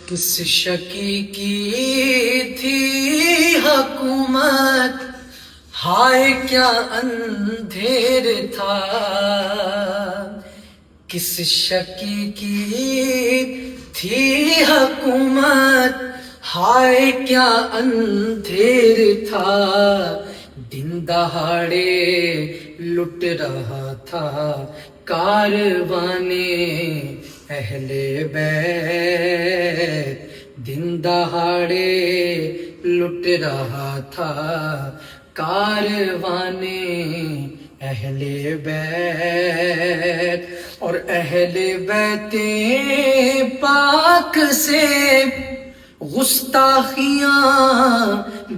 کس شکی کی تھی حکومت، ہائے کیا اندھیر تھا، کس شکی کی تھی حکومت، ہائے کیا اندھیر تھا، دن دہاڑے لٹ رہا تھا کاروانے اہل بیت، دن دہاڑے لٹ رہا تھا کاروانے اہل بیت، اور اہل بیت پاک سے گستاخیاں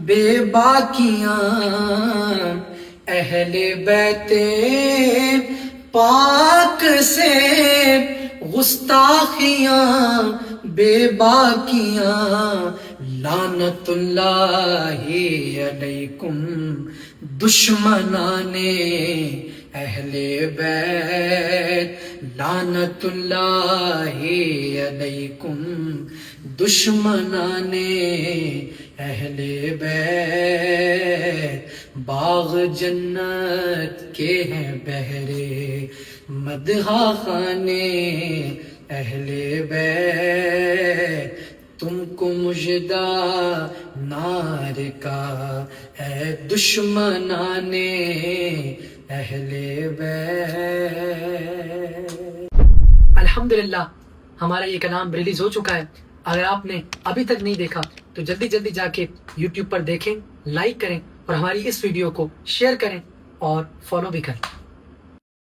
بے باکیاں، اہل بیت پاک سے گستاخیاں بے باکیاں، لعنت اللہ علیکم دشمنان اہل بیت، لعنت اللہ علیکم دشمنان اہل بیت، باغ جنت کے ہیں بہرے مدح خانے اہل بیت، تم کو مژدہ نار کا ہے دشمنان اہل بیت۔ الحمدللہ ہمارا یہ کلام ریلیز ہو چکا ہے۔ اگر آپ نے ابھی تک نہیں دیکھا تو جلدی جلدی جا کے یوٹیوب پر دیکھیں، لائک کریں اور ہماری اس ویڈیو کو شیئر کریں اور فالو بھی کریں۔